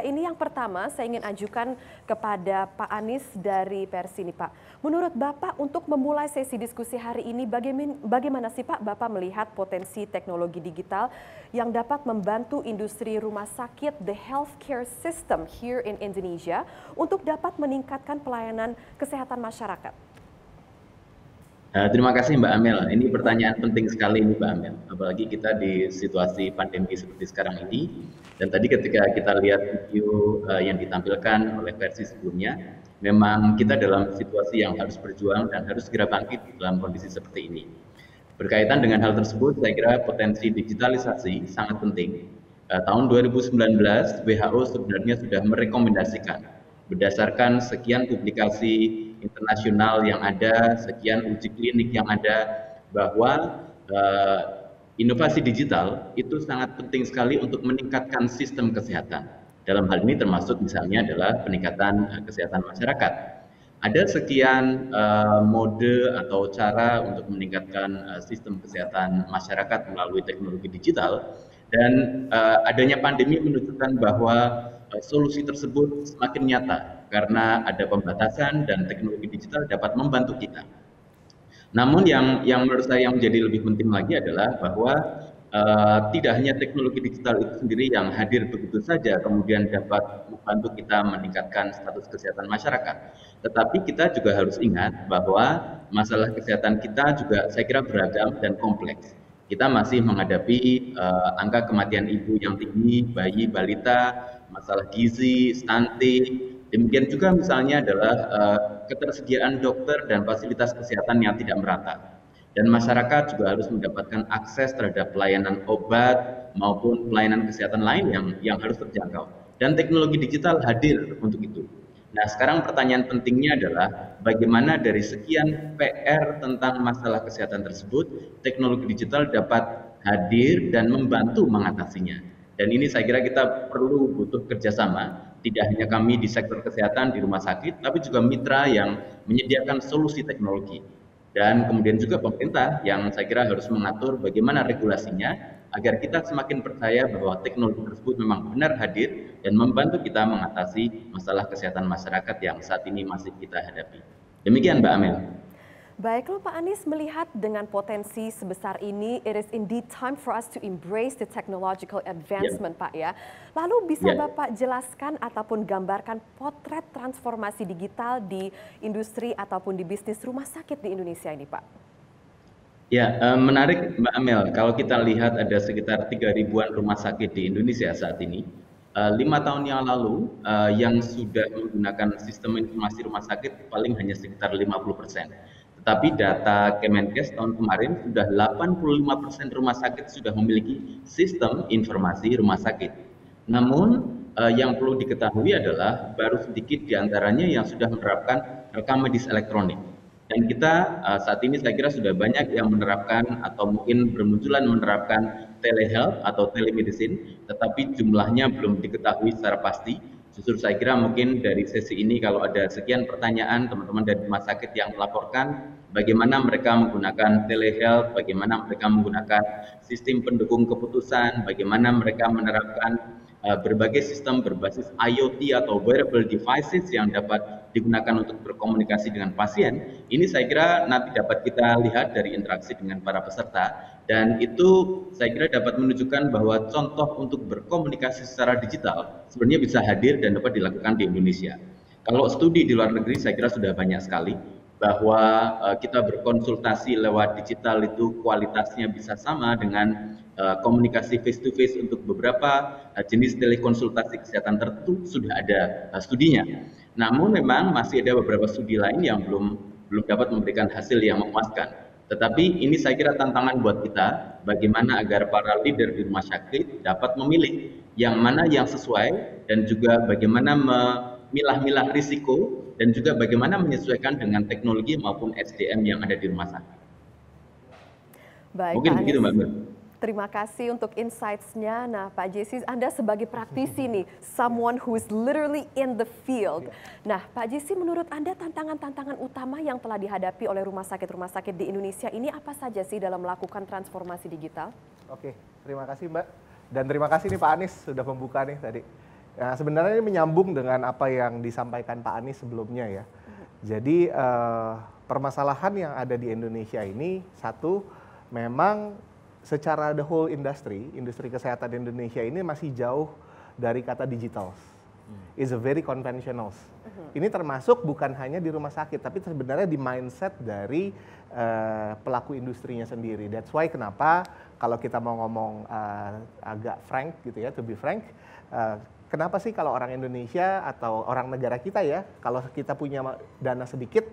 saya ini yang pertama saya ingin ajukan kepada Pak Anies dari Persi ini Pak. Menurut Bapak untuk memulai sesi diskusi hari ini bagaimana sih Pak Bapak melihat potensi teknologi digital yang dapat membantu industri rumah sakit the healthcare system here in Indonesia untuk dapat meningkatkan pelayanan kesehatan masyarakat? Terima kasih Mbak Amel. Ini pertanyaan penting sekali ini Mbak Amel. Apalagi kita di situasi pandemi seperti sekarang ini. Dan tadi ketika kita lihat video yang ditampilkan oleh versi sebelumnya, memang kita dalam situasi yang harus berjuang dan harus segera bangkit dalam kondisi seperti ini. Berkaitan dengan hal tersebut, saya kira potensi digitalisasi sangat penting. Tahun 2019, WHO sebenarnya sudah merekomendasikan berdasarkan sekian publikasi internasional yang ada, sekian uji klinik yang ada, bahwa inovasi digital itu sangat penting sekali untuk meningkatkan sistem kesehatan. Dalam hal ini termasuk misalnya adalah peningkatan kesehatan masyarakat. Ada sekian mode atau cara untuk meningkatkan sistem kesehatan masyarakat melalui teknologi digital, dan adanya pandemi menunjukkan bahwa solusi tersebut semakin nyata karena ada pembatasan dan teknologi digital dapat membantu kita. Namun yang menurut saya yang menjadi lebih penting lagi adalah bahwa tidak hanya teknologi digital itu sendiri yang hadir begitu saja kemudian dapat membantu kita meningkatkan status kesehatan masyarakat. Tetapi kita juga harus ingat bahwa masalah kesehatan kita juga saya kira beragam dan kompleks. Kita masih menghadapi angka kematian ibu yang tinggi, bayi, balita, masalah gizi, stunting. Demikian juga misalnya adalah ketersediaan dokter dan fasilitas kesehatan yang tidak merata. Dan masyarakat juga harus mendapatkan akses terhadap pelayanan obat maupun pelayanan kesehatan lain yang harus terjangkau. Dan teknologi digital hadir untuk itu. Nah, sekarang pertanyaan pentingnya adalah bagaimana dari sekian PR tentang masalah kesehatan tersebut, teknologi digital dapat hadir dan membantu mengatasinya. Dan ini saya kira kita perlu butuh kerjasama, tidak hanya kami di sektor kesehatan di rumah sakit, tapi juga mitra yang menyediakan solusi teknologi. Dan kemudian juga pemerintah yang saya kira harus mengatur bagaimana regulasinya, agar kita semakin percaya bahwa teknologi tersebut memang benar hadir dan membantu kita mengatasi masalah kesehatan masyarakat yang saat ini masih kita hadapi. Demikian Mbak Amel. Baiklah Pak Anies, melihat dengan potensi sebesar ini, it is indeed time for us to embrace the technological advancement, Pak ya. Lalu bisa Bapak jelaskan ataupun gambarkan potret transformasi digital di industri ataupun di bisnis rumah sakit di Indonesia ini, Pak? Ya, menarik Mbak Amel. Kalau kita lihat ada sekitar 3.000-an rumah sakit di Indonesia saat ini. 5 tahun yang lalu yang sudah menggunakan sistem informasi rumah sakit paling hanya sekitar 50%. Tetapi data Kemenkes tahun kemarin sudah 85% rumah sakit sudah memiliki sistem informasi rumah sakit. Namun yang perlu diketahui adalah baru sedikit diantaranya yang sudah menerapkan rekam medis elektronik. Dan kita saat ini saya kira sudah banyak yang menerapkan atau mungkin bermunculan menerapkan telehealth atau telemedicine, tetapi jumlahnya belum diketahui secara pasti. Justru saya kira mungkin dari sesi ini kalau ada sekian pertanyaan teman-teman dari rumah sakit yang melaporkan bagaimana mereka menggunakan telehealth, bagaimana mereka menggunakan sistem pendukung keputusan, bagaimana mereka menerapkan berbagai sistem berbasis IoT atau wearable devices yang dapat digunakan untuk berkomunikasi dengan pasien. Ini saya kira nanti dapat kita lihat dari interaksi dengan para peserta, dan itu saya kira dapat menunjukkan bahwa contoh untuk berkomunikasi secara digital sebenarnya bisa hadir dan dapat dilakukan di Indonesia. Kalau studi di luar negeri saya kira sudah banyak sekali, bahwa kita berkonsultasi lewat digital itu kualitasnya bisa sama dengan komunikasi face to face untuk beberapa jenis telekonsultasi kesehatan tertentu sudah ada studinya. Namun memang masih ada beberapa studi lain yang belum dapat memberikan hasil yang memuaskan. Tetapi ini saya kira tantangan buat kita, bagaimana agar para leader di rumah sakit dapat memilih yang mana yang sesuai dan juga bagaimana memilah-milah risiko dan juga bagaimana menyesuaikan dengan teknologi maupun SDM yang ada di rumah sakit. Baik, mungkin begitu Mbak Mir. Terima kasih untuk insights-nya. Nah, Pak Jesse, Anda sebagai praktisi nih, someone who is literally in the field. Nah, Pak Jesse, menurut Anda tantangan-tantangan utama yang telah dihadapi oleh rumah sakit di Indonesia ini apa saja sih dalam melakukan transformasi digital? Oke, terima kasih Mbak. Dan terima kasih nih Pak Anies sudah membuka nih tadi Nah, sebenarnya ini menyambung dengan apa yang disampaikan Pak Anies sebelumnya ya. Jadi permasalahan yang ada di Indonesia ini, satu, memang secara the whole industri kesehatan Indonesia ini masih jauh dari kata digital. Is a very conventional. Ini termasuk bukan hanya di rumah sakit, tapi sebenarnya di mindset dari pelaku industrinya sendiri. That's why kenapa kalau kita mau ngomong agak frank gitu ya, to be frank, kenapa sih kalau orang Indonesia atau orang negara kita ya, kalau kita punya dana sedikit,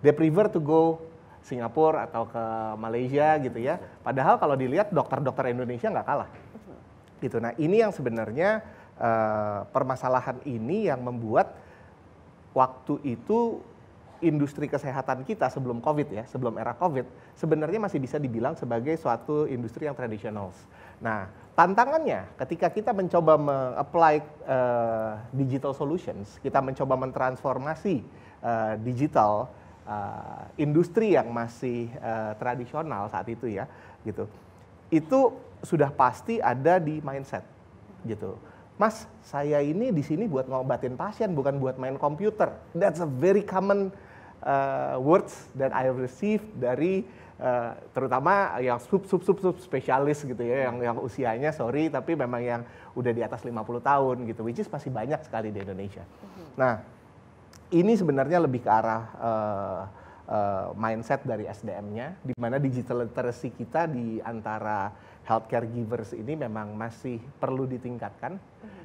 they prefer to go Singapura atau ke Malaysia gitu ya. Padahal kalau dilihat dokter-dokter Indonesia nggak kalah. Gitu. Nah ini yang sebenarnya permasalahan ini yang membuat waktu itu industri kesehatan kita sebelum COVID ya, sebelum era COVID, sebenarnya masih bisa dibilang sebagai suatu industri yang tradisional. Nah, tantangannya ketika kita mencoba me-apply digital solutions, kita mencoba mentransformasi digital industri yang masih tradisional saat itu ya, gitu. Itu sudah pasti ada di mindset, gitu. Mas, saya ini di sini buat ngobatin pasien, bukan buat main komputer. That's a very common words that I received dari terutama yang sub spesialis gitu ya, yang usianya sorry tapi memang yang udah di atas 50 tahun gitu, which is masih banyak sekali di Indonesia. Nah, ini sebenarnya lebih ke arah mindset dari SDM-nya, di mana digital literacy kita di antara healthcare givers ini memang masih perlu ditingkatkan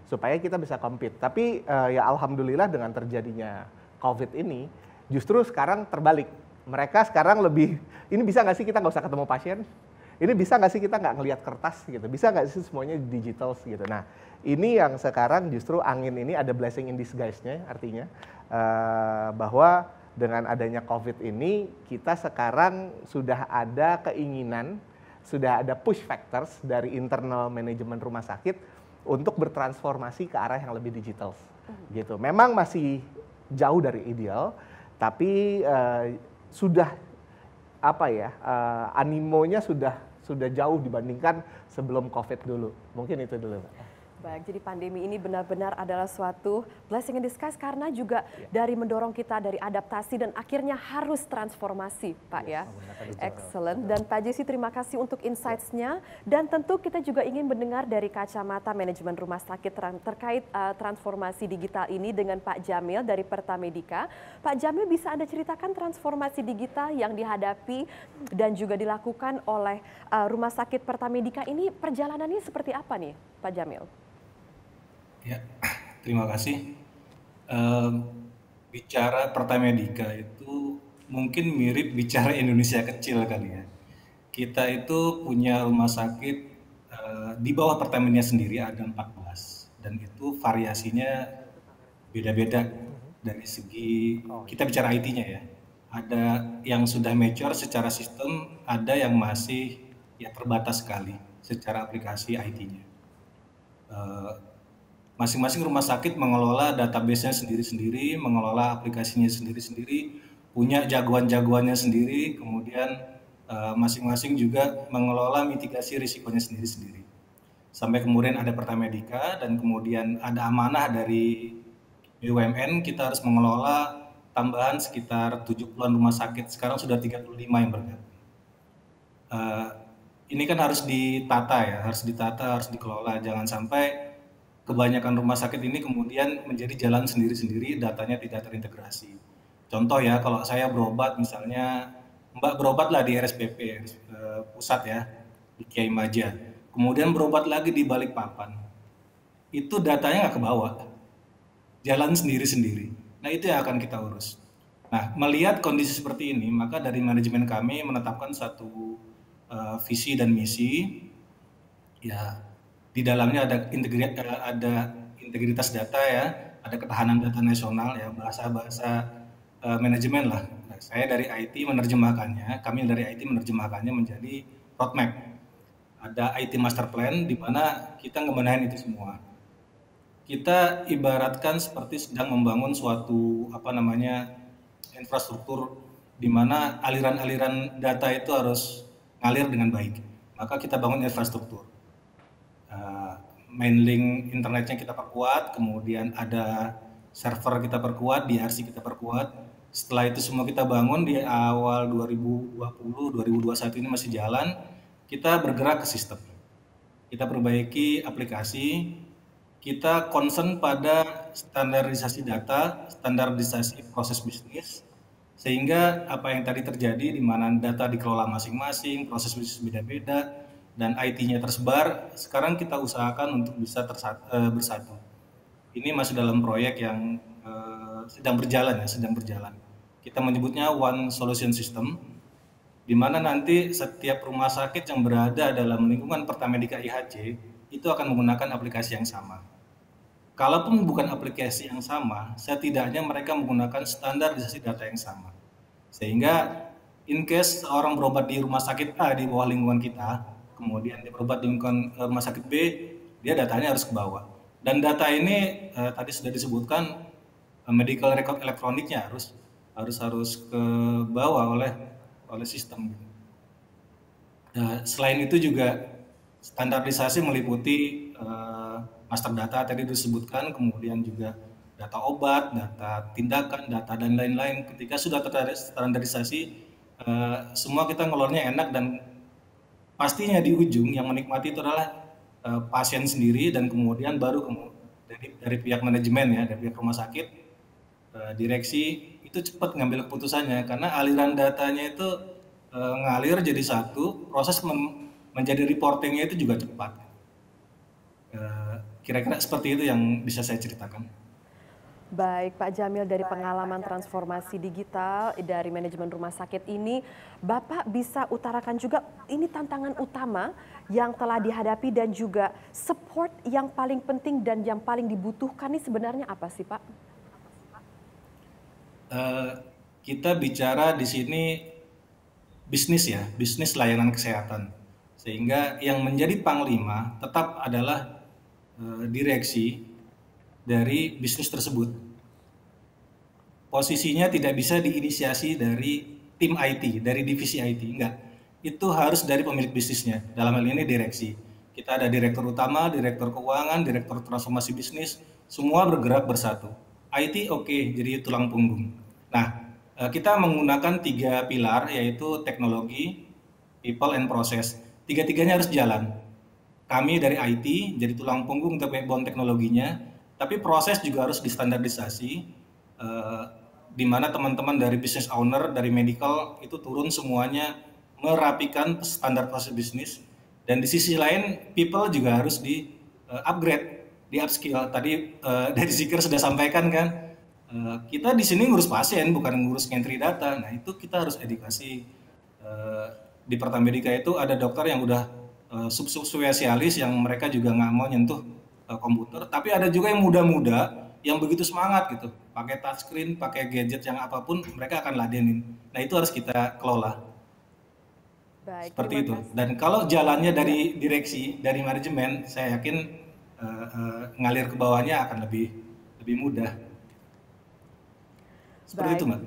supaya kita bisa compete. Tapi ya alhamdulillah dengan terjadinya COVID ini, justru sekarang terbalik. Mereka sekarang lebih, ini bisa nggak sih kita nggak usah ketemu pasien? Ini bisa nggak sih kita nggak ngelihat kertas gitu? Bisa nggak sih semuanya digital gitu? Nah, ini yang sekarang justru angin ini ada blessing in disguise-nya, artinya bahwa dengan adanya COVID ini, kita sekarang sudah ada keinginan, sudah ada push factors dari internal manajemen rumah sakit untuk bertransformasi ke arah yang lebih digital, gitu. Memang masih jauh dari ideal, tapi sudah apa ya, animonya sudah jauh dibandingkan sebelum COVID dulu. Mungkin itu dulu, Pak. Baik, jadi pandemi ini benar-benar adalah suatu blessing in disguise karena juga dari mendorong kita dari adaptasi dan akhirnya harus transformasi, Pak ya. Excellent. Dan Pak Jesse, terima kasih untuk insights-nya. Dan tentu kita juga ingin mendengar dari kacamata manajemen rumah sakit terkait transformasi digital ini dengan Pak Jamil dari Pertamedika. Pak Jamil, bisa Anda ceritakan transformasi digital yang dihadapi dan juga dilakukan oleh rumah sakit Pertamedika ini, perjalanannya seperti apa nih, Pak Jamil? Ya, terima kasih. Bicara Pertamedika itu mungkin mirip bicara Indonesia kecil kali ya. Kita itu punya rumah sakit di bawah Pertamina sendiri ada 14 dan itu variasinya beda-beda dari segi kita bicara IT-nya ya. Ada yang sudah mature secara sistem, ada yang masih ya terbatas sekali secara aplikasi IT-nya. Masing-masing rumah sakit mengelola database-nya sendiri-sendiri, mengelola aplikasinya sendiri-sendiri, punya jagoan-jagoannya sendiri, kemudian masing-masing juga mengelola mitigasi risikonya sendiri-sendiri. Sampai kemudian ada Pertamedika dan kemudian ada amanah dari BUMN, kita harus mengelola tambahan sekitar 70-an rumah sakit, sekarang sudah 35 yang bergabung. Ini kan harus ditata ya, harus dikelola, jangan sampai kebanyakan rumah sakit ini kemudian menjadi jalan sendiri-sendiri, datanya tidak terintegrasi. Contoh ya, kalau saya berobat misalnya, Mbak berobat lah di RSPP pusat ya, di Kiai Maja, kemudian berobat lagi di Balikpapan, itu datanya nggak kebawa, jalan sendiri-sendiri. Nah itu yang akan kita urus. Nah melihat kondisi seperti ini, maka dari manajemen kami menetapkan satu visi dan misi, ya di dalamnya ada integritas data ya, ada ketahanan data nasional ya, bahasa-bahasa manajemen lah. Nah, saya dari IT menerjemahkannya, kami dari IT menerjemahkannya menjadi roadmap. Ada IT master plan di mana kita ngebenahin itu semua. Kita ibaratkan seperti sedang membangun suatu infrastruktur di mana aliran-aliran data itu harus ngalir dengan baik. Maka kita bangun infrastruktur. main link internetnya kita perkuat, kemudian ada server kita perkuat, DRC kita perkuat. Setelah itu semua kita bangun di awal 2020, 2021 ini masih jalan, kita bergerak ke sistem. Kita perbaiki aplikasi, kita concern pada standarisasi data, standarisasi proses bisnis, sehingga apa yang tadi terjadi di mana data dikelola masing-masing, proses bisnis beda-beda, dan IT-nya tersebar, sekarang kita usahakan untuk bisa bersatu. Ini masih dalam proyek yang sedang berjalan ya, sedang berjalan. Kita menyebutnya One Solution System, di mana nanti setiap rumah sakit yang berada dalam lingkungan Pertamedika IHC itu akan menggunakan aplikasi yang sama. Kalaupun bukan aplikasi yang sama, setidaknya mereka menggunakan standarisasi data yang sama. Sehingga in case seorang berobat di rumah sakit A di bawah lingkungan kita, kemudian dia berobat di lingkungan rumah sakit B, dia datanya harus ke bawah. Dan data ini tadi sudah disebutkan medical record elektroniknya harus ke bawah oleh sistem. Selain itu juga standarisasi meliputi master data tadi disebutkan, kemudian juga data obat, data tindakan, data dan lain-lain. Ketika sudah terstandarisasi, semua kita ngelolanya enak, dan pastinya di ujung yang menikmati itu adalah pasien sendiri, dan kemudian baru dari pihak manajemen ya, dari pihak rumah sakit, direksi itu cepat ngambil keputusannya karena aliran datanya itu ngalir jadi satu, proses menjadi reportingnya itu juga cepat. Kira-kira seperti itu yang bisa saya ceritakan. Baik, Pak Jamil, dari pengalaman transformasi digital dari manajemen rumah sakit ini, Bapak bisa utarakan juga ini tantangan utama yang telah dihadapi dan juga support yang paling penting dan yang paling dibutuhkan ini sebenarnya apa sih, Pak? Kita bicara di sini bisnis ya, bisnis layanan kesehatan. Sehingga yang menjadi panglima tetap adalah direksi dari bisnis tersebut. Posisinya tidak bisa diinisiasi dari tim IT, dari divisi IT, enggak. Itu harus dari pemilik bisnisnya, dalam hal ini direksi. Kita ada direktur utama, direktur keuangan, direktur transformasi bisnis, semua bergerak bersatu. IT oke, jadi tulang punggung. Nah, kita menggunakan 3 pilar, yaitu teknologi, people, and process. Tiga-tiganya harus jalan. Kami dari IT, jadi tulang punggung untuk backbone teknologinya, tapi proses juga harus distandardisasi, di mana teman-teman dari business owner, dari medical itu turun semuanya merapikan standar proses bisnis, dan di sisi lain people juga harus di upgrade, di upskill. Tadi dari Zikir sudah sampaikan kan, kita di sini ngurus pasien bukan ngurus ngentri data. Nah itu kita harus edukasi. Di Pertamedika itu ada dokter yang udah subspesialis yang mereka juga nggak mau nyentuh komputer, tapi ada juga yang muda-muda yang begitu semangat gitu, pakai touchscreen, pakai gadget yang apapun mereka akan ladenin. Nah itu harus kita kelola. Baik, seperti itu. Dan kalau jalannya dari direksi, dari manajemen, saya yakin ngalir ke bawahnya akan lebih mudah. Seperti itu, Mbak.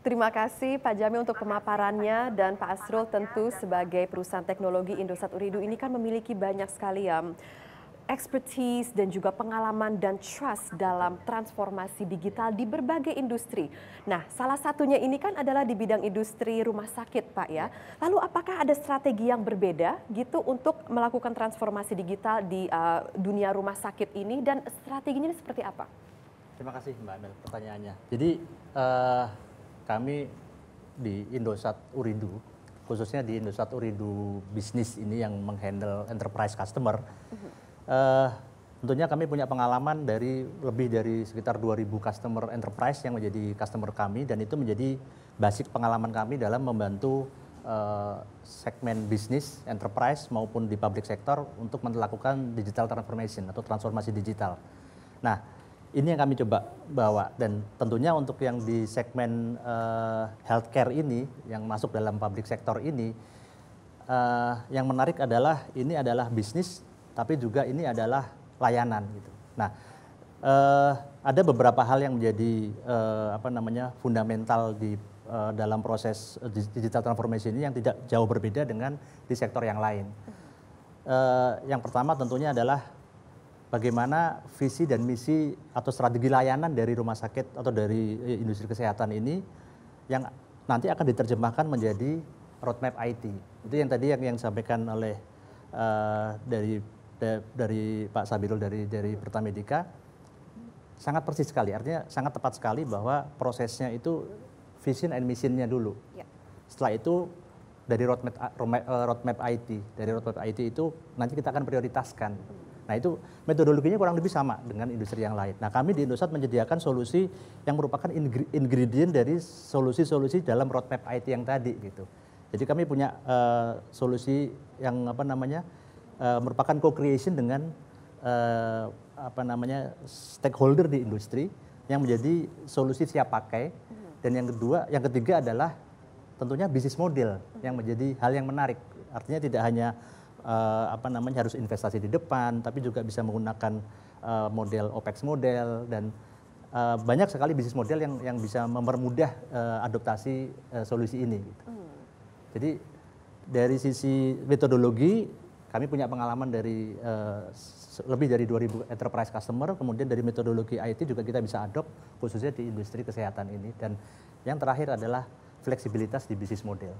Terima kasih Pak Jamil untuk pemaparannya, dan Pak Asrul tentu sebagai perusahaan teknologi Indosat Ooredoo ini kan memiliki banyak sekali expertise dan juga pengalaman dan trust dalam transformasi digital di berbagai industri. Nah, salah satunya ini kan adalah di bidang industri rumah sakit, Pak ya. Lalu apakah ada strategi yang berbeda gitu untuk melakukan transformasi digital di dunia rumah sakit ini, dan strateginya seperti apa? Terima kasih Mbak Amel pertanyaannya. Jadi kami di Indosat Ooredoo, khususnya di Indosat Ooredoo bisnis ini yang menghandle enterprise customer, tentunya kami punya pengalaman dari lebih dari sekitar 2.000 customer enterprise yang menjadi customer kami, dan itu menjadi basic pengalaman kami dalam membantu segmen bisnis enterprise maupun di public sector untuk melakukan digital transformation atau transformasi digital. Nah, ini yang kami coba bawa, dan tentunya untuk yang di segmen healthcare ini yang masuk dalam public sector ini, yang menarik adalah ini adalah bisnis, tapi juga ini adalah layanan gitu. Nah, ada beberapa hal yang menjadi fundamental di dalam proses digital transformation ini yang tidak jauh berbeda dengan di sektor yang lain. Yang pertama tentunya adalah bagaimana visi dan misi atau strategi layanan dari rumah sakit atau dari industri kesehatan ini yang nanti akan diterjemahkan menjadi roadmap IT. Itu yang tadi yang disampaikan oleh dari Pak Sabirul dari Pertamedika sangat persis sekali. Artinya sangat tepat sekali bahwa prosesnya itu vision and mission-nya dulu. Ya. Setelah itu dari roadmap IT, dari roadmap IT itu nanti kita akan prioritaskan. Nah itu metodologinya kurang lebih sama dengan industri yang lain. Nah kami di Indosat menyediakan solusi yang merupakan ingredient dari solusi-solusi dalam roadmap IT yang tadi gitu. Jadi kami punya solusi yang merupakan co-creation dengan stakeholder di industri yang menjadi solusi siap pakai. Dan yang ketiga adalah tentunya bisnis model yang menjadi hal yang menarik. Artinya tidak hanya harus investasi di depan, tapi juga bisa menggunakan model OPEX model dan banyak sekali bisnis model yang bisa mempermudah adaptasi solusi ini. Gitu. Jadi dari sisi metodologi kami punya pengalaman dari lebih dari 2.000 enterprise customer, kemudian dari metodologi IT juga kita bisa adopt khususnya di industri kesehatan ini. Dan yang terakhir adalah fleksibilitas di bisnis model.